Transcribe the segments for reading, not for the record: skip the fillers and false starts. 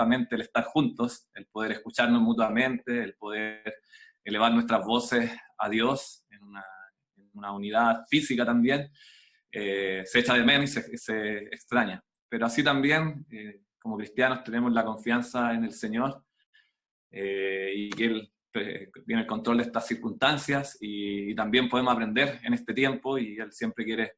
justamente el estar juntos, el poder escucharnos mutuamente, el poder elevar nuestras voces a Dios en una unidad física también, se echa de menos y se extraña. Pero así también, como cristianos, tenemos la confianza en el Señor y que Él tiene el control de estas circunstancias y también podemos aprender en este tiempo y Él siempre quiere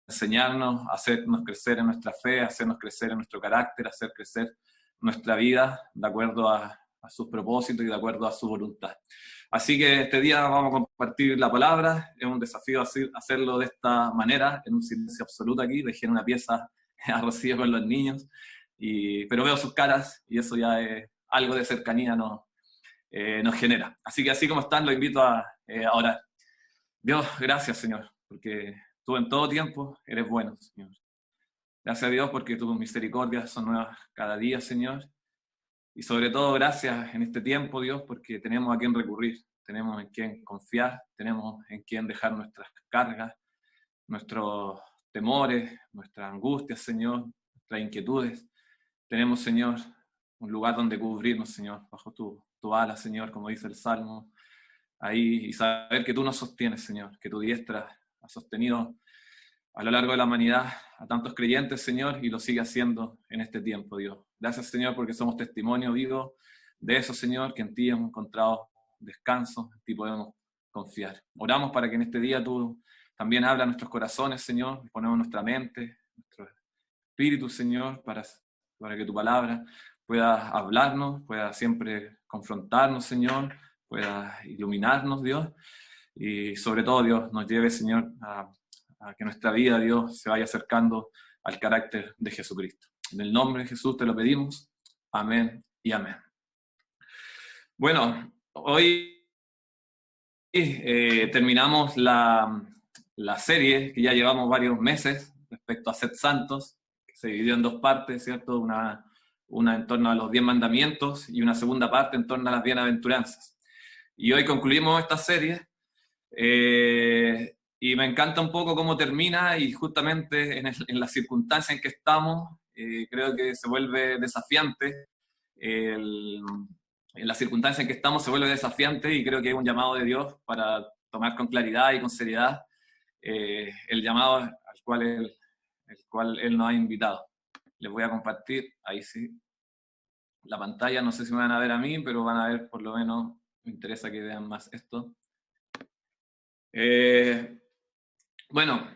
enseñarnos, hacernos crecer en nuestra fe, hacernos crecer en nuestro carácter, hacer crecer nuestra vida de acuerdo a sus propósitos y de acuerdo a su voluntad. Así que este día vamos a compartir la palabra, es un desafío hacerlo de esta manera, en un silencio absoluto aquí, dejé una pieza a Rocío con los niños, pero veo sus caras y eso ya es algo de cercanía nos genera. Así que así como están, los invito a orar. Dios, gracias Señor, porque tú en todo tiempo eres bueno, Señor. Gracias a Dios porque tus misericordias son nuevas cada día, Señor. Y sobre todo, gracias en este tiempo, Dios, porque tenemos a quién recurrir, tenemos en quién confiar, tenemos en quién dejar nuestras cargas, nuestros temores, nuestras angustias, Señor, nuestras inquietudes. Tenemos, Señor, un lugar donde cubrirnos, Señor, bajo tu ala, Señor, como dice el Salmo. Ahí, y saber que tú nos sostienes, Señor, que tu diestra ha sostenido a lo largo de la humanidad a tantos creyentes, Señor, y lo sigue haciendo en este tiempo, Dios. Gracias, Señor, porque somos testimonio vivo de eso, Señor, que en ti hemos encontrado descanso, en ti podemos confiar. Oramos para que en este día tú también hablas a nuestros corazones, Señor, ponemos nuestra mente, nuestro espíritu, Señor, para que tu palabra pueda hablarnos, pueda siempre confrontarnos, Señor, pueda iluminarnos, Dios, y sobre todo, Dios, nos lleve, Señor, a que nuestra vida, Dios, se vaya acercando al carácter de Jesucristo. En el nombre de Jesús te lo pedimos. Amén y amén. Bueno, hoy terminamos la serie que ya llevamos varios meses respecto a Sed Santos, que se dividió en dos partes, ¿cierto? Una en torno a los 10 mandamientos y una segunda parte en torno a las bienaventuranzas. Y hoy concluimos esta serie. Y me encanta un poco cómo termina y justamente en la circunstancia en que estamos, creo que se vuelve desafiante. En la circunstancia en que estamos se vuelve desafiante y creo que es un llamado de Dios para tomar con claridad y con seriedad el llamado al cual Él nos ha invitado. Les voy a compartir, ahí sí, la pantalla, no sé si me van a ver a mí, pero van a ver por lo menos, me interesa que vean más esto. Bueno,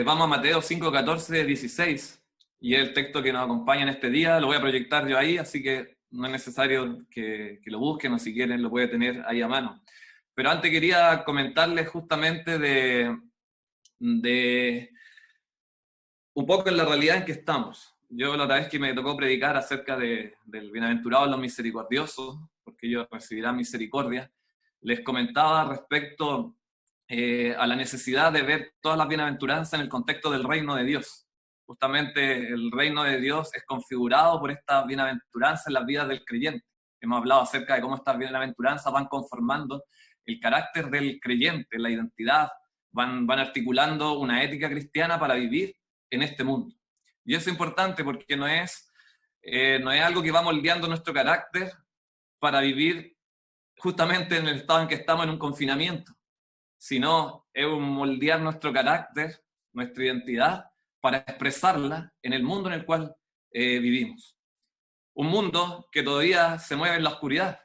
vamos a Mateo 5, 14, 16, y es el texto que nos acompaña en este día. Lo voy a proyectar yo ahí, así que no es necesario que lo busquen, o si quieren lo puede tener ahí a mano. Pero antes quería comentarles justamente de un poco en la realidad en que estamos. Yo la otra vez que me tocó predicar acerca del bienaventurado los misericordiosos, porque ellos recibirán misericordia, les comentaba respecto a la necesidad de ver todas las bienaventuranzas en el contexto del reino de Dios. Justamente el reino de Dios es configurado por estas bienaventuranzas en las vidas del creyente. Hemos hablado acerca de cómo estas bienaventuranzas van conformando el carácter del creyente, la identidad, van articulando una ética cristiana para vivir en este mundo. Y eso es importante porque no es algo que va moldeando nuestro carácter para vivir justamente en el estado en que estamos en un confinamiento, sino es un moldear nuestro carácter, nuestra identidad, para expresarla en el mundo en el cual vivimos. Un mundo que todavía se mueve en la oscuridad.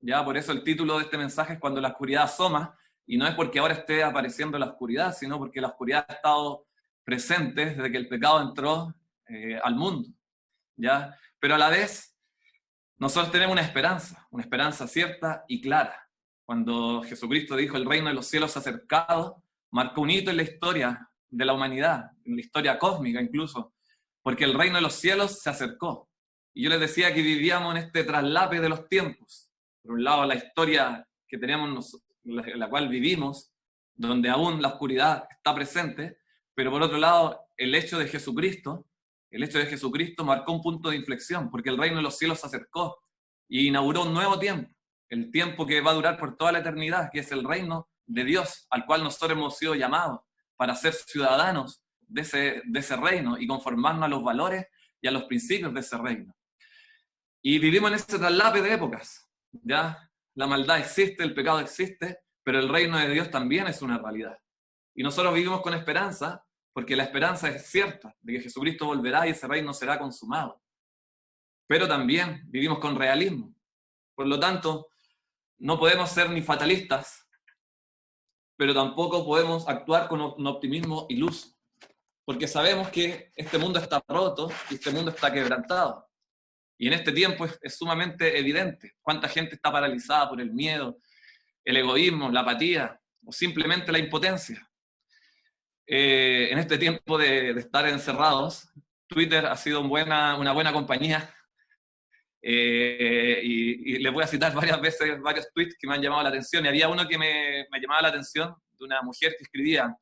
Ya por eso el título de este mensaje es Cuando la oscuridad asoma, y no es porque ahora esté apareciendo la oscuridad, sino porque la oscuridad ha estado presente desde que el pecado entró al mundo. ¿Ya? Pero a la vez, nosotros tenemos una esperanza cierta y clara. Cuando Jesucristo dijo el reino de los cielos se ha acercado, marcó un hito en la historia de la humanidad, en la historia cósmica incluso, porque el reino de los cielos se acercó. Y yo les decía que vivíamos en este traslape de los tiempos. Por un lado, la historia que tenemos, en la cual vivimos, donde aún la oscuridad está presente, pero por otro lado, el hecho de Jesucristo marcó un punto de inflexión, porque el reino de los cielos se acercó y inauguró un nuevo tiempo, el tiempo que va a durar por toda la eternidad, que es el reino de Dios, al cual nosotros hemos sido llamados para ser ciudadanos de ese reino y conformarnos a los valores y a los principios de ese reino. Y vivimos en ese traslape de épocas, ¿ya? La maldad existe, el pecado existe, pero el reino de Dios también es una realidad. Y nosotros vivimos con esperanza, porque la esperanza es cierta, de que Jesucristo volverá y ese reino será consumado. Pero también vivimos con realismo. Por lo tanto, no podemos ser ni fatalistas, pero tampoco podemos actuar con un optimismo iluso, porque sabemos que este mundo está roto y este mundo está quebrantado. Y en este tiempo es sumamente evidente cuánta gente está paralizada por el miedo, el egoísmo, la apatía o simplemente la impotencia. En este tiempo de estar encerrados, Twitter ha sido una buena compañía. Y les voy a citar varias veces varios tweets que me han llamado la atención. Y había uno que me llamaba la atención, de una mujer que escribía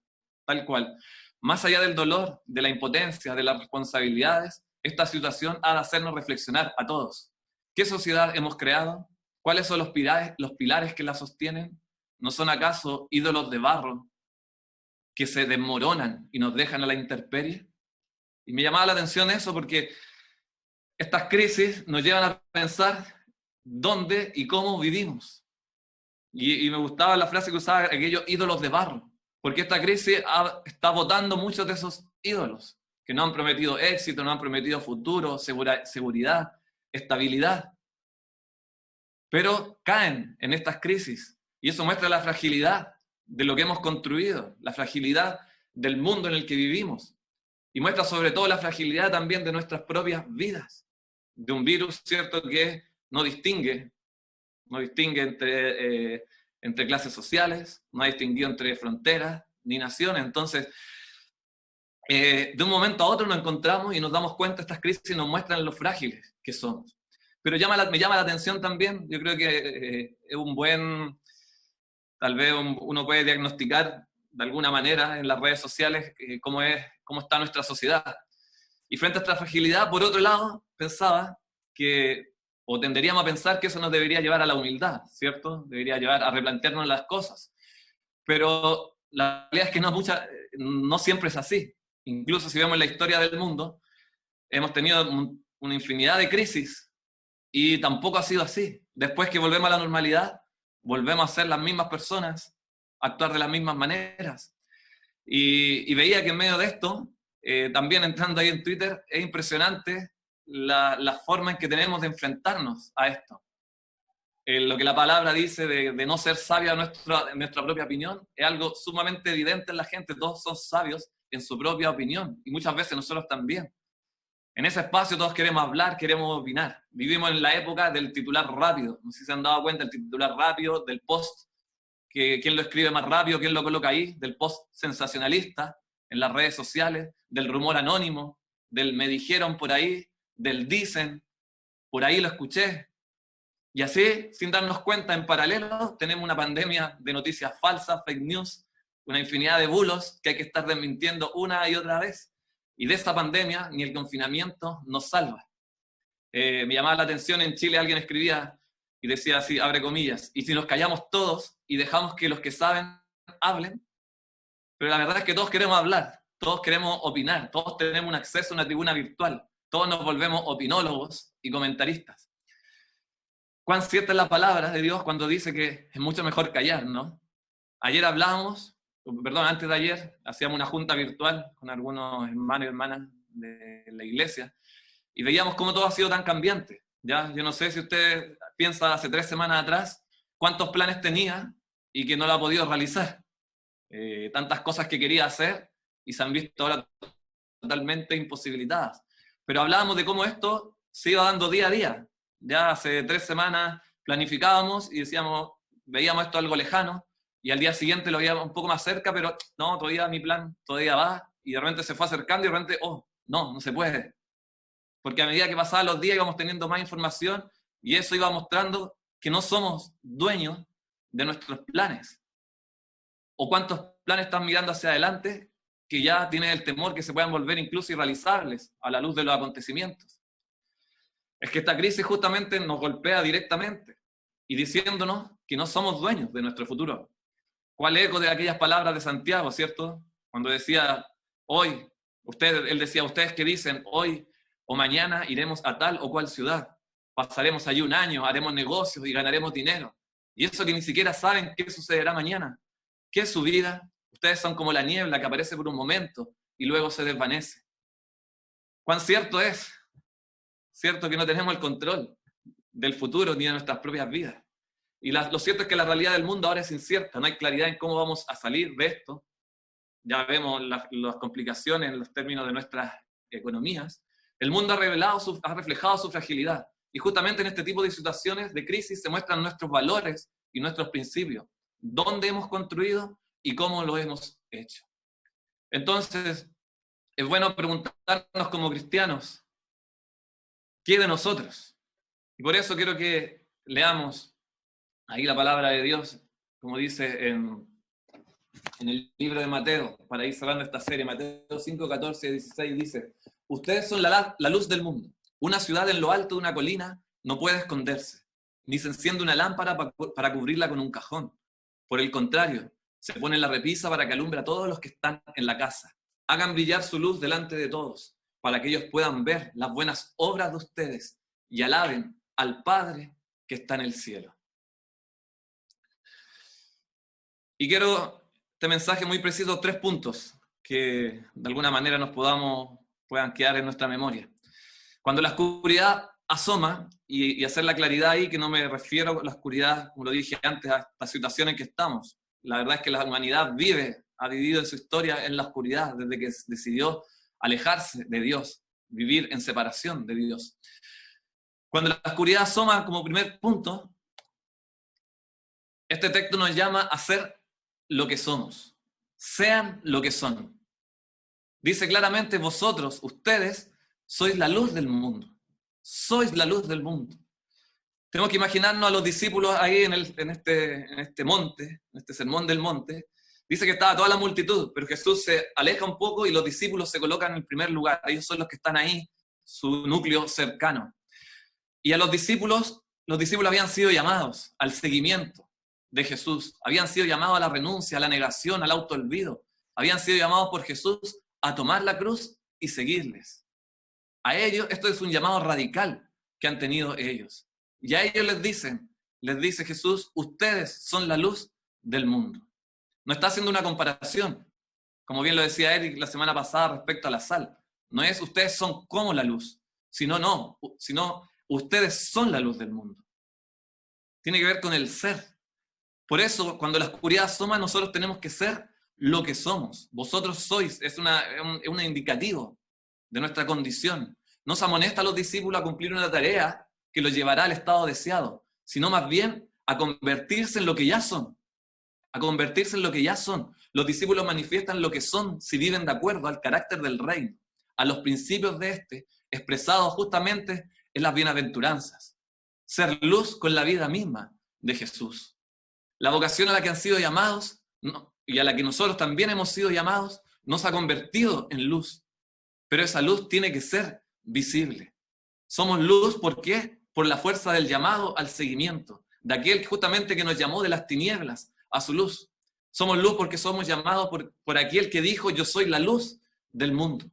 tal cual: más allá del dolor, de la impotencia, de las responsabilidades, esta situación ha de hacernos reflexionar a todos. ¿Qué sociedad hemos creado? ¿Cuáles son los pilares que la sostienen? ¿No son acaso ídolos de barro que se desmoronan y nos dejan a la intemperie? Y me llamaba la atención eso porque estas crisis nos llevan a pensar dónde y cómo vivimos. Y me gustaba la frase que usaba, aquellos ídolos de barro, porque esta crisis está botando muchos de esos ídolos, que no han prometido éxito, no han prometido futuro, seguridad, estabilidad. Pero caen en estas crisis, y eso muestra la fragilidad de lo que hemos construido, la fragilidad del mundo en el que vivimos, y muestra sobre todo la fragilidad también de nuestras propias vidas, de un virus, ¿cierto?, que no distingue entre clases sociales, no ha distinguido entre fronteras ni naciones. Entonces, de un momento a otro nos encontramos y nos damos cuenta, estas crisis nos muestran lo frágiles que somos. Pero me llama la atención también, yo creo que es un buen, tal vez uno puede diagnosticar de alguna manera en las redes sociales cómo está nuestra sociedad. Y frente a esta fragilidad, por otro lado, pensaba o tenderíamos a pensar que eso nos debería llevar a la humildad, ¿cierto? Debería llevar a replantearnos las cosas. Pero la realidad es que no siempre es así. Incluso si vemos la historia del mundo, hemos tenido una infinidad de crisis y tampoco ha sido así. Después que volvemos a la normalidad, volvemos a ser las mismas personas, a actuar de las mismas maneras. Y veía que en medio de esto, también entrando ahí en Twitter, es impresionante la forma en que tenemos de enfrentarnos a esto. Lo que la palabra dice de no ser sabio en nuestra propia opinión es algo sumamente evidente en la gente. Todos son sabios en su propia opinión, y muchas veces nosotros también. En ese espacio todos queremos hablar, queremos opinar. Vivimos en la época del titular rápido. No sé si se han dado cuenta, el titular rápido, del post, que quién lo escribe más rápido, quién lo coloca ahí, del post sensacionalista en las redes sociales, del rumor anónimo, del me dijeron por ahí, del dicen, por ahí lo escuché. Y así, sin darnos cuenta, en paralelo, tenemos una pandemia de noticias falsas, fake news, una infinidad de bulos que hay que estar desmintiendo una y otra vez. Y de esta pandemia, ni el confinamiento nos salva. Me llamaba la atención, en Chile alguien escribía y decía así, abre comillas, y si nos callamos todos y dejamos que los que saben hablen, pero la verdad es que todos queremos hablar, todos queremos opinar, todos tenemos un acceso a una tribuna virtual, todos nos volvemos opinólogos y comentaristas. Cuán cierta es la palabra de Dios cuando dice que es mucho mejor callar, ¿no? Antes de ayer, hacíamos una junta virtual con algunos hermanos y hermanas de la iglesia y veíamos cómo todo ha sido tan cambiante. ¿Ya? Yo no sé si usted piensa hace 3 semanas atrás cuántos planes tenía y que no lo ha podido realizar. Tantas cosas que quería hacer y se han visto ahora totalmente imposibilitadas. Pero hablábamos de cómo esto se iba dando día a día. Ya hace 3 semanas planificábamos y veíamos esto algo lejano, y al día siguiente lo veíamos un poco más cerca, pero no, todavía mi plan todavía va, y de repente se fue acercando y de repente, no se puede. Porque a medida que pasaban los días íbamos teniendo más información y eso iba mostrando que no somos dueños de nuestros planes. O cuántos planes están mirando hacia adelante que ya tienen el temor que se puedan volver incluso irrealizables a la luz de los acontecimientos. Es que esta crisis justamente nos golpea directamente y diciéndonos que no somos dueños de nuestro futuro. ¿Cuál eco de aquellas palabras de Santiago, cierto? Cuando decía, él decía, ustedes que dicen, hoy O mañana iremos a tal o cual ciudad. Pasaremos allí un año, haremos negocios y ganaremos dinero. Y eso que ni siquiera saben qué sucederá mañana. ¿Qué es su vida? Ustedes son como la niebla que aparece por un momento y luego se desvanece. ¿Cuán cierto es? Cierto que no tenemos el control del futuro ni de nuestras propias vidas. Y lo cierto es que la realidad del mundo ahora es incierta, no hay claridad en cómo vamos a salir de esto. Ya vemos las complicaciones en los términos de nuestras economías. El mundo ha reflejado su fragilidad. Y justamente en este tipo de situaciones de crisis se muestran nuestros valores y nuestros principios. Dónde hemos construido y cómo lo hemos hecho. Entonces, es bueno preguntarnos como cristianos, ¿qué de nosotros? Y por eso quiero que leamos ahí la palabra de Dios, como dice en el libro de Mateo, para ir cerrando esta serie. Mateo 5, 14, 16 dice: ustedes son la luz del mundo. Una ciudad en lo alto de una colina no puede esconderse, ni se enciende una lámpara para cubrirla con un cajón. Por el contrario, se pone en la repisa para que alumbre a todos los que están en la casa. Hagan brillar su luz delante de todos, para que ellos puedan ver las buenas obras de ustedes y alaben al Padre que está en el cielo. Y quiero este mensaje muy preciso, 3 puntos que de alguna manera puedan quedar en nuestra memoria. Cuando la oscuridad asoma, y hacer la claridad ahí, que no me refiero a la oscuridad, como lo dije antes, a esta situación en que estamos. La verdad es que la humanidad ha vivido en su historia en la oscuridad, desde que decidió alejarse de Dios, vivir en separación de Dios. Cuando la oscuridad asoma, como primer punto, este texto nos llama a ser lo que somos. Sean lo que son. Dice claramente: vosotros, ustedes, sois la luz del mundo. Sois la luz del mundo. Tenemos que imaginarnos a los discípulos ahí en este monte, en este sermón del monte. Dice que estaba toda la multitud, pero Jesús se aleja un poco y los discípulos se colocan en el primer lugar. Ellos son los que están ahí, su núcleo cercano. Y a los discípulos habían sido llamados al seguimiento de Jesús. Habían sido llamados a la renuncia, a la negación, al autoolvido. Habían sido llamados por Jesús a tomar la cruz y seguirles. A ellos, esto es un llamado radical que han tenido ellos. Y a ellos les dice Jesús: ustedes son la luz del mundo. No está haciendo una comparación, como bien lo decía Eric la semana pasada respecto a la sal. No es ustedes son como la luz, sino ustedes son la luz del mundo. Tiene que ver con el ser. Por eso, cuando la oscuridad asoma, nosotros tenemos que ser lo que somos. Vosotros sois, es un indicativo de nuestra condición. No se amonesta a los discípulos a cumplir una tarea que los llevará al estado deseado, sino más bien a convertirse en lo que ya son. A convertirse en lo que ya son. Los discípulos manifiestan lo que son si viven de acuerdo al carácter del reino, a los principios de este, expresados justamente en las bienaventuranzas. Ser luz con la vida misma de Jesús. La vocación a la que han sido llamados, y a la que nosotros también hemos sido llamados, nos ha convertido en luz. Pero esa luz tiene que ser visible. Somos luz, ¿por qué? Por la fuerza del llamado al seguimiento, de aquel justamente que nos llamó de las tinieblas a su luz. Somos luz porque somos llamados por aquel que dijo: yo soy la luz del mundo.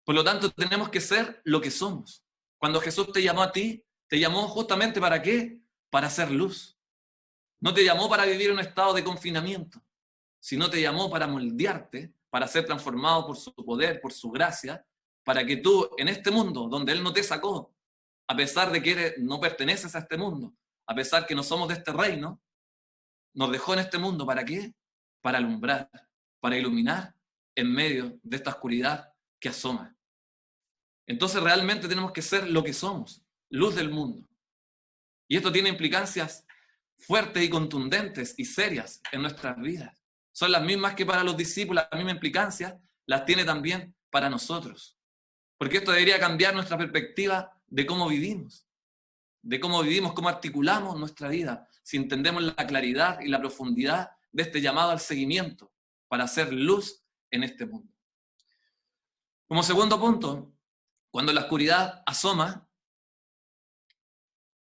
Por lo tanto, tenemos que ser lo que somos. Cuando Jesús te llamó a ti, te llamó justamente ¿para qué? Para ser luz. No te llamó para vivir en un estado de confinamiento, sino te llamó para moldearte, para ser transformado por su poder, por su gracia, para que tú, en este mundo donde Él no te sacó, a pesar de que no perteneces a este mundo, a pesar que no somos de este reino, nos dejó en este mundo, ¿para qué? Para alumbrar, para iluminar en medio de esta oscuridad que asoma. Entonces realmente tenemos que ser lo que somos, luz del mundo. Y esto tiene implicancias fuertes y contundentes y serias en nuestras vidas. Son las mismas que para los discípulos, las mismas implicancias las tiene también para nosotros. Porque esto debería cambiar nuestra perspectiva de cómo vivimos, cómo articulamos nuestra vida, si entendemos la claridad y la profundidad de este llamado al seguimiento para hacer luz en este mundo. Como segundo punto, cuando la oscuridad asoma,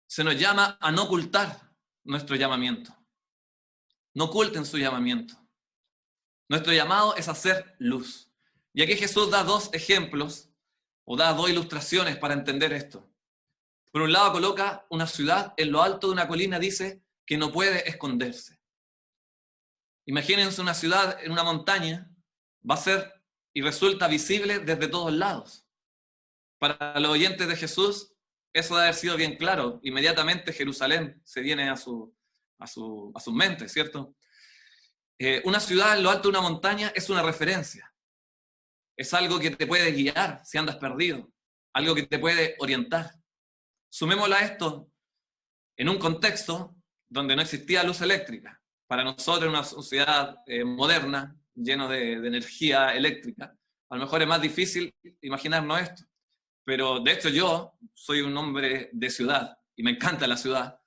se nos llama a no ocultar nuestro llamamiento. No oculten su llamamiento. Nuestro llamado es hacer luz. Y aquí Jesús da 2 ejemplos o da dos ilustraciones para entender esto. Por un lado coloca una ciudad en lo alto de una colina, dice que no puede esconderse. Imagínense una ciudad en una montaña, va a ser y resulta visible desde todos lados. Para los oyentes de Jesús, eso debe haber sido bien claro. Inmediatamente Jerusalén se viene a su mente, ¿cierto? Una ciudad en lo alto de una montaña es una referencia. Es algo que te puede guiar si andas perdido, algo que te puede orientar. Sumémoslo a esto en un contexto donde no existía luz eléctrica. Para nosotros, en una sociedad moderna, llena de energía eléctrica, a lo mejor es más difícil imaginarnos esto. Pero de hecho yo soy un hombre de ciudad y me encanta la ciudad.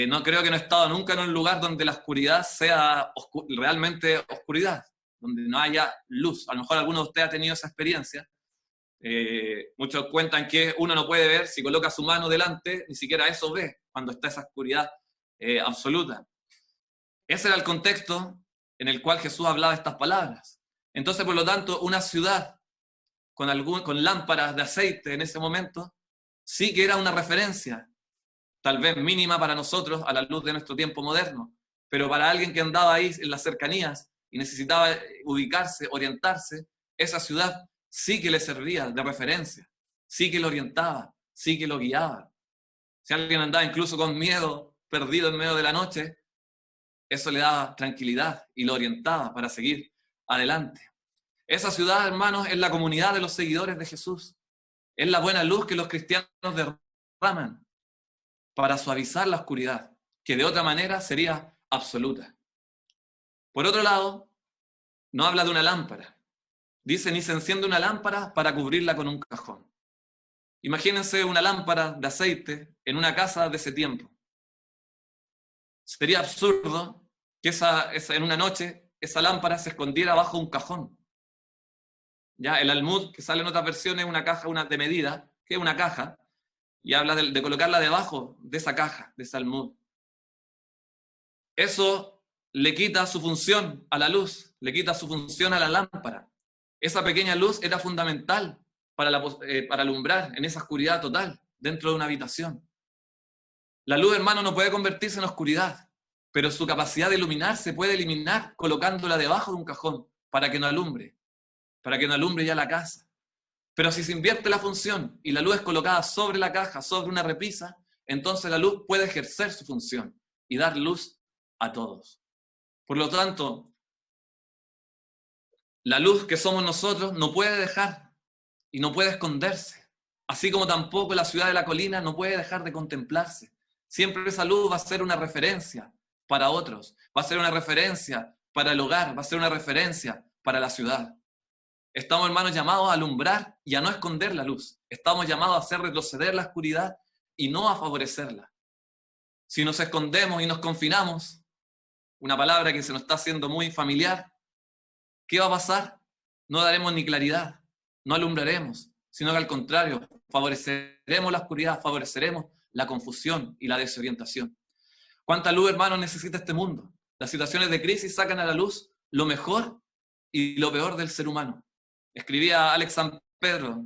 No creo que no he estado nunca en un lugar donde la oscuridad sea realmente oscuridad, donde no haya luz. A lo mejor alguno de ustedes ha tenido esa experiencia. Muchos cuentan que uno no puede ver, si coloca su mano delante, ni siquiera eso ve, cuando está esa oscuridad absoluta. Ese era el contexto en el cual Jesús hablaba estas palabras. Entonces, por lo tanto, una ciudad con lámparas de aceite en ese momento, sí que era una referencia, tal vez mínima para nosotros a la luz de nuestro tiempo moderno, pero para alguien que andaba ahí en las cercanías y necesitaba ubicarse, orientarse, esa ciudad sí que le servía de referencia, sí que lo orientaba, sí que lo guiaba. Si alguien andaba incluso con miedo, perdido en medio de la noche, eso le daba tranquilidad y lo orientaba para seguir adelante. Esa ciudad, hermanos, es la comunidad de los seguidores de Jesús. Es la buena luz que los cristianos derraman para suavizar la oscuridad, que de otra manera sería absoluta. Por otro lado, no habla de una lámpara. Dice, ni se enciende una lámpara para cubrirla con un cajón. Imagínense una lámpara de aceite en una casa de ese tiempo. Sería absurdo que en una noche esa lámpara se escondiera bajo un cajón. Ya, el almud, que sale en otras versiones, una caja de medida, que es una caja, y habla de colocarla debajo de esa caja, de ese almud. Eso le quita su función a la luz, le quita su función a la lámpara. Esa pequeña luz era fundamental para alumbrar en esa oscuridad total dentro de una habitación. La luz, hermano, no puede convertirse en oscuridad, pero su capacidad de iluminar se puede eliminar colocándola debajo de un cajón para que no alumbre ya la casa. Pero si se invierte la función y la luz es colocada sobre la caja, sobre una repisa, entonces la luz puede ejercer su función y dar luz a todos. Por lo tanto, la luz que somos nosotros no puede dejar y no puede esconderse, así como tampoco la ciudad de la colina no puede dejar de contemplarse. Siempre esa luz va a ser una referencia para otros, va a ser una referencia para el hogar, va a ser una referencia para la ciudad. Estamos, hermanos, llamados a alumbrar y a no esconder la luz. Estamos llamados a hacer retroceder la oscuridad y no a favorecerla. Si nos escondemos y nos confinamos, una palabra que se nos está haciendo muy familiar, ¿qué va a pasar? No daremos ni claridad, no alumbraremos, sino que al contrario, favoreceremos la oscuridad, favoreceremos la confusión y la desorientación. ¿Cuánta luz, hermanos, necesita este mundo? Las situaciones de crisis sacan a la luz lo mejor y lo peor del ser humano. Escribía Alex San Pedro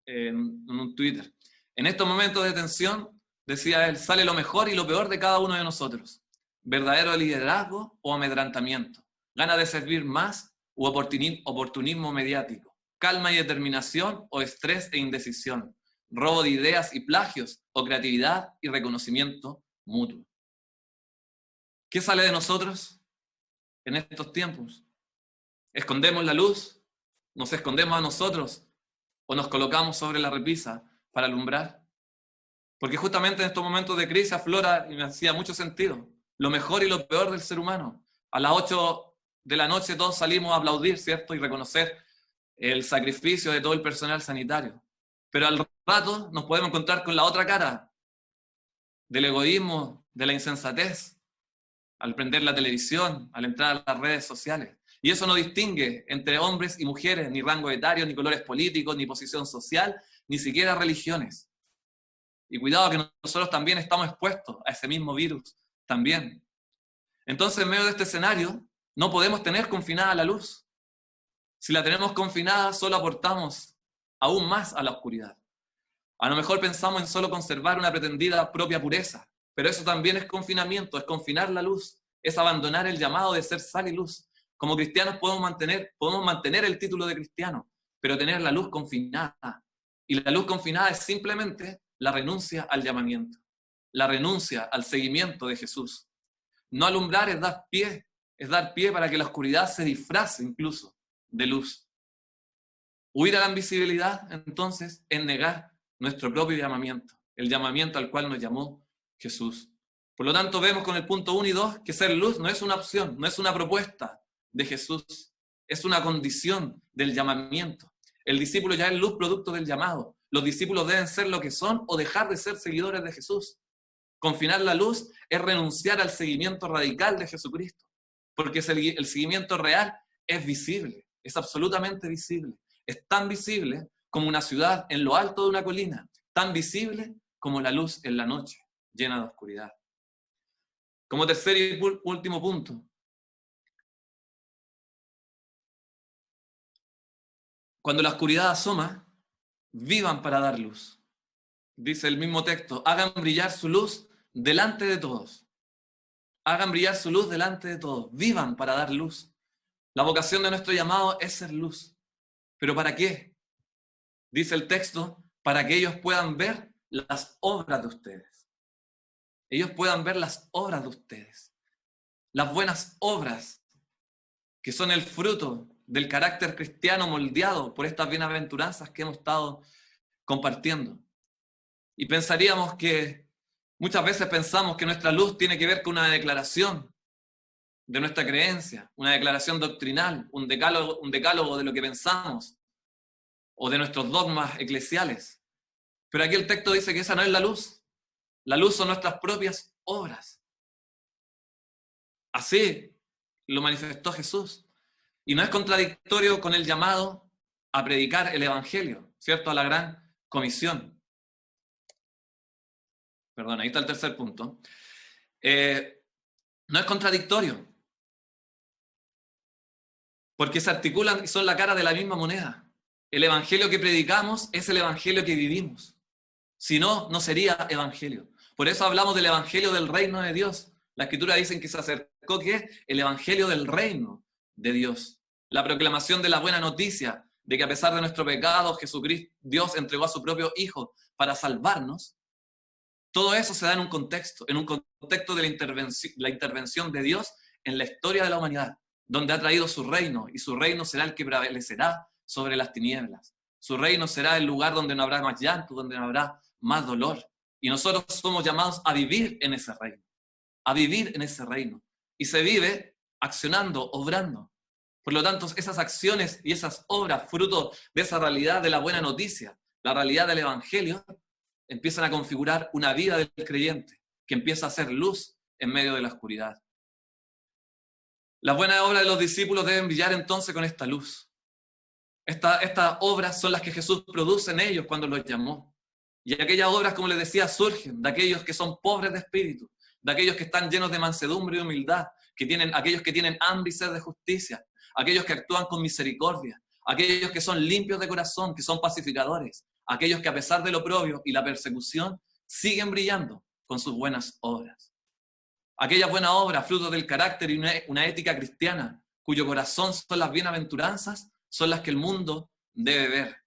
en un Twitter. En estos momentos de tensión, decía él, sale lo mejor y lo peor de cada uno de nosotros. Verdadero liderazgo o amedrantamiento. Gana de servir más u oportunismo mediático. Calma y determinación o estrés e indecisión. Robo de ideas y plagios o creatividad y reconocimiento mutuo. ¿Qué sale de nosotros en estos tiempos? ¿Escondemos la luz? ¿Nos escondemos a nosotros o nos colocamos sobre la repisa para alumbrar? Porque justamente en estos momentos de crisis aflora, y me hacía mucho sentido, lo mejor y lo peor del ser humano. A las 8 de la noche todos salimos a aplaudir, ¿cierto? Y reconocer el sacrificio de todo el personal sanitario. Pero al rato nos podemos encontrar con la otra cara del egoísmo, de la insensatez, al prender la televisión, al entrar a las redes sociales. Y eso no distingue entre hombres y mujeres, ni rango etario, ni colores políticos, ni posición social, ni siquiera religiones. Y cuidado que nosotros también estamos expuestos a ese mismo virus, también. Entonces, en medio de este escenario, no podemos tener confinada la luz. Si la tenemos confinada, solo aportamos aún más a la oscuridad. A lo mejor pensamos en solo conservar una pretendida propia pureza, pero eso también es confinamiento, es confinar la luz, es abandonar el llamado de ser sal y luz. Como cristianos podemos mantener el título de cristiano, pero tener la luz confinada. Y la luz confinada es simplemente la renuncia al llamamiento, la renuncia al seguimiento de Jesús. No alumbrar es dar pie para que la oscuridad se disfrace incluso de luz. Huir a la invisibilidad, entonces, es negar nuestro propio llamamiento, el llamamiento al cual nos llamó Jesús. Por lo tanto, vemos con el punto 1 y 2 que ser luz no es una opción, no es una propuesta de Jesús, es una condición del llamamiento. El discípulo ya es luz producto del llamado. Los discípulos deben ser lo que son o dejar de ser seguidores de Jesús. Confinar la luz es renunciar al seguimiento radical de Jesucristo, porque el seguimiento real es visible, es absolutamente visible. Es tan visible como una ciudad en lo alto de una colina, tan visible como la luz en la noche, llena de oscuridad. Como tercer y último punto, cuando la oscuridad asoma, vivan para dar luz. Dice el mismo texto, hagan brillar su luz delante de todos. Hagan brillar su luz delante de todos. Vivan para dar luz. La vocación de nuestro llamado es ser luz. ¿Pero para qué? Dice el texto, para que ellos puedan ver las obras de ustedes. Ellos puedan ver las obras de ustedes. Las buenas obras que son el fruto del carácter cristiano moldeado por estas bienaventuranzas que hemos estado compartiendo. Y pensaríamos que, muchas veces pensamos que nuestra luz tiene que ver con una declaración de nuestra creencia, una declaración doctrinal, un decálogo de lo que pensamos, o de nuestros dogmas eclesiales. Pero aquí el texto dice que esa no es la luz. La luz son nuestras propias obras. Así lo manifestó Jesús. Y no es contradictorio con el llamado a predicar el Evangelio, ¿cierto? A la gran comisión. Perdón, ahí está el tercer punto. No es contradictorio, porque se articulan y son la cara de la misma moneda. El evangelio que predicamos es el evangelio que vivimos. Si no, no sería evangelio. Por eso hablamos del evangelio del reino de Dios. La Escritura dice que se acercó, ¿qué es? El evangelio del reino de Dios. La proclamación de la buena noticia de que a pesar de nuestro pecado, Jesucristo, Dios entregó a su propio Hijo para salvarnos. Todo eso se da en un contexto de la intervención de Dios en la historia de la humanidad, donde ha traído su reino, y su reino será el que prevalecerá sobre las tinieblas. Su reino será el lugar donde no habrá más llanto, donde no habrá más dolor. Y nosotros somos llamados a vivir en ese reino, a vivir en ese reino. Y se vive accionando, obrando. Por lo tanto, esas acciones y esas obras, fruto de esa realidad de la buena noticia, la realidad del evangelio, empiezan a configurar una vida del creyente que empieza a ser luz en medio de la oscuridad. Las buenas obras de los discípulos deben brillar entonces con esta luz. Estas obras son las que Jesús produce en ellos cuando los llamó. Y aquellas obras, como les decía, surgen de aquellos que son pobres de espíritu, de aquellos que están llenos de mansedumbre y humildad, aquellos que tienen hambre y sed de justicia, aquellos que actúan con misericordia, aquellos que son limpios de corazón, que son pacificadores, aquellos que a pesar del oprobio y la persecución siguen brillando con sus buenas obras. Aquellas buenas obras, fruto del carácter y una ética cristiana, cuyo corazón son las bienaventuranzas, son las que el mundo debe ver.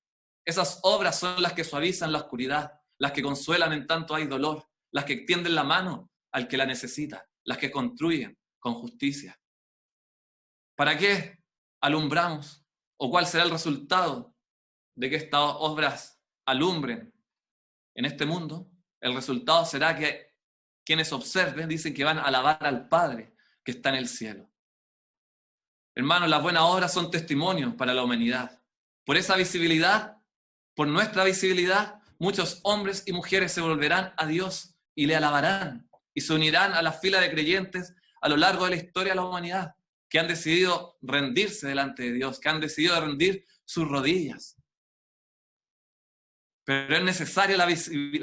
Esas obras son las que suavizan la oscuridad, las que consuelan en tanto hay dolor, las que extienden la mano al que la necesita, las que construyen con justicia. ¿Para qué alumbramos? ¿O cuál será el resultado de que estas obras alumbren en este mundo? El resultado será que quienes observen dicen que van a alabar al Padre que está en el cielo. Hermanos, las buenas obras son testimonios para la humanidad. Por esa visibilidad, por nuestra visibilidad, muchos hombres y mujeres se volverán a Dios y le alabarán y se unirán a la fila de creyentes a lo largo de la historia de la humanidad, que han decidido rendirse delante de Dios, que han decidido rendir sus rodillas. Pero es necesaria la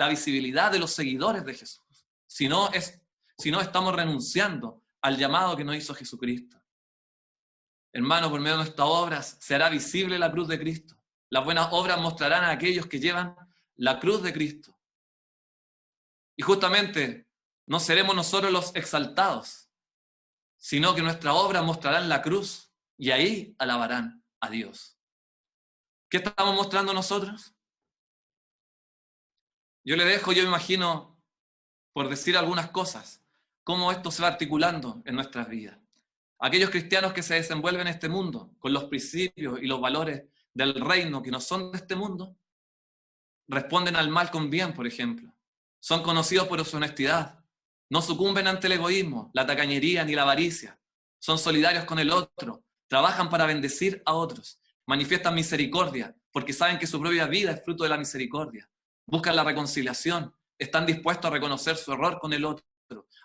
visibilidad de los seguidores de Jesús. Si no, estamos renunciando al llamado que nos hizo Jesucristo. Hermano, por medio de nuestras obras se hará visible la cruz de Cristo. Las buenas obras mostrarán a aquellos que llevan la cruz de Cristo. Y justamente no seremos nosotros los exaltados, sino que nuestras obras mostrarán la cruz y ahí alabarán a Dios. ¿Qué estamos mostrando nosotros? Yo me imagino, por decir algunas cosas, cómo esto se va articulando en nuestras vidas. Aquellos cristianos que se desenvuelven en este mundo con los principios y los valores del reino que no son de este mundo, responden al mal con bien, por ejemplo. Son conocidos por su honestidad. No sucumben ante el egoísmo, la tacañería ni la avaricia. Son solidarios con el otro. Trabajan para bendecir a otros. Manifiestan misericordia porque saben que su propia vida es fruto de la misericordia. Buscan la reconciliación. Están dispuestos a reconocer su error con el otro,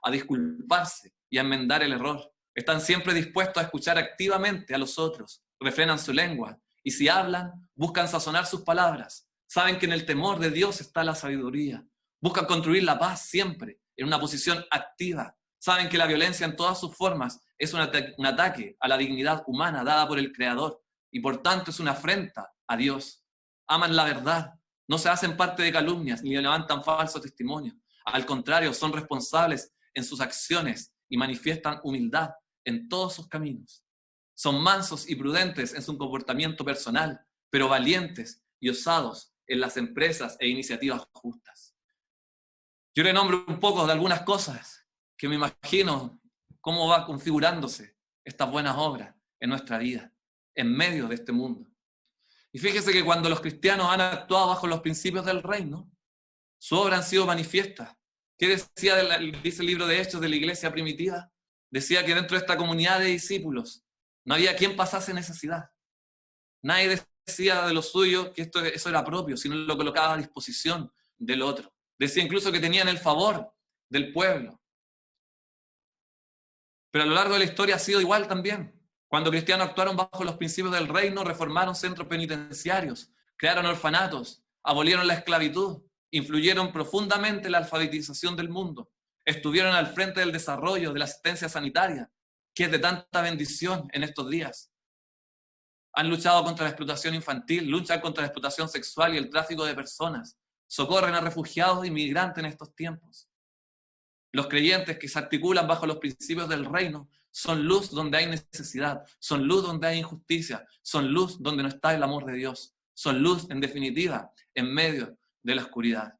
a disculparse y a enmendar el error. Están siempre dispuestos a escuchar activamente a los otros. Refrenan su lengua. Y si hablan, buscan sazonar sus palabras. Saben que en el temor de Dios está la sabiduría. Buscan construir la paz siempre, en una posición activa. Saben que la violencia en todas sus formas es un ataque a la dignidad humana dada por el Creador y por tanto es una afrenta a Dios. Aman la verdad, no se hacen parte de calumnias ni levantan falso testimonio. Al contrario, son responsables en sus acciones y manifiestan humildad en todos sus caminos. Son mansos y prudentes en su comportamiento personal, pero valientes y osados en las empresas e iniciativas justas. Yo le nombro un poco de algunas cosas que me imagino cómo va configurándose estas buenas obras en nuestra vida, en medio de este mundo. Y fíjese que cuando los cristianos han actuado bajo los principios del reino, sus obras han sido manifiestas. ¿Qué decía dice el libro de Hechos de la iglesia primitiva? Decía que dentro de esta comunidad de discípulos no había quien pasase necesidad. Nadie decía de lo suyo que eso era propio, sino lo colocaba a disposición del otro. Decía incluso que tenían el favor del pueblo. Pero a lo largo de la historia ha sido igual también. Cuando cristianos actuaron bajo los principios del reino, reformaron centros penitenciarios, crearon orfanatos, abolieron la esclavitud, influyeron profundamente en la alfabetización del mundo, estuvieron al frente del desarrollo de la asistencia sanitaria, que es de tanta bendición en estos días. Han luchado contra la explotación infantil, luchan contra la explotación sexual y el tráfico de personas, socorren a refugiados e inmigrantes en estos tiempos. Los creyentes que se articulan bajo los principios del reino son luz donde hay necesidad, son luz donde hay injusticia, son luz donde no está el amor de Dios, son luz, en definitiva, en medio de la oscuridad.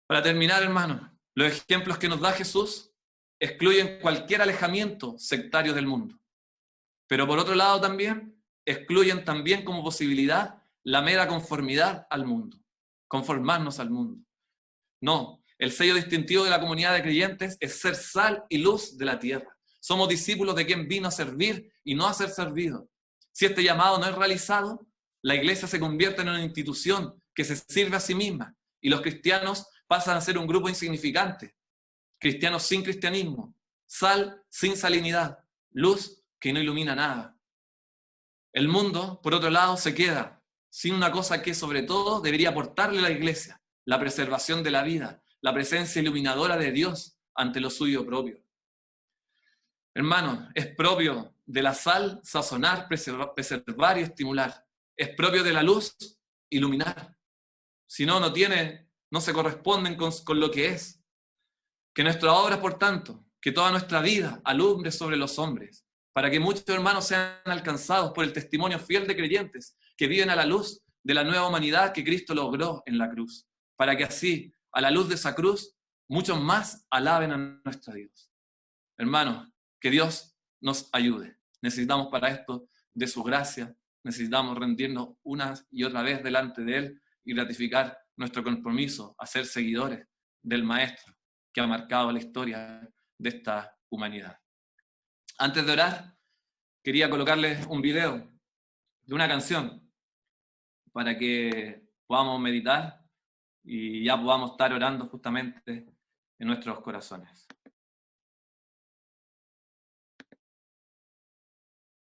Para terminar, hermanos, los ejemplos que nos da Jesús excluyen cualquier alejamiento sectario del mundo. Pero por otro lado también, excluyen también como posibilidad la mera conformidad al mundo, conformarnos al mundo. No, el sello distintivo de la comunidad de creyentes es ser sal y luz de la tierra. Somos discípulos de quien vino a servir y no a ser servido. Si este llamado no es realizado, la iglesia se convierte en una institución que se sirve a sí misma y los cristianos pasan a ser un grupo insignificante. Cristianos sin cristianismo, sal sin salinidad, luz que no ilumina nada. El mundo, por otro lado, se queda sin una cosa que sobre todo debería aportarle a la iglesia, la preservación de la vida, la presencia iluminadora de Dios ante lo suyo propio. Hermanos, es propio de la sal sazonar, preservar y estimular. Es propio de la luz iluminar. Si no, no se corresponden con lo que es. Que nuestra obra, por tanto, que toda nuestra vida alumbre sobre los hombres, para que muchos hermanos sean alcanzados por el testimonio fiel de creyentes que viven a la luz de la nueva humanidad que Cristo logró en la cruz, para que así, a la luz de esa cruz, muchos más alaben a nuestro Dios. Hermanos, que Dios nos ayude. Necesitamos para esto de su gracia, necesitamos rendirnos una y otra vez delante de Él y ratificar nuestro compromiso a ser seguidores del Maestro que ha marcado la historia de esta humanidad. Antes de orar, quería colocarles un video de una canción para que podamos meditar y ya podamos estar orando justamente en nuestros corazones.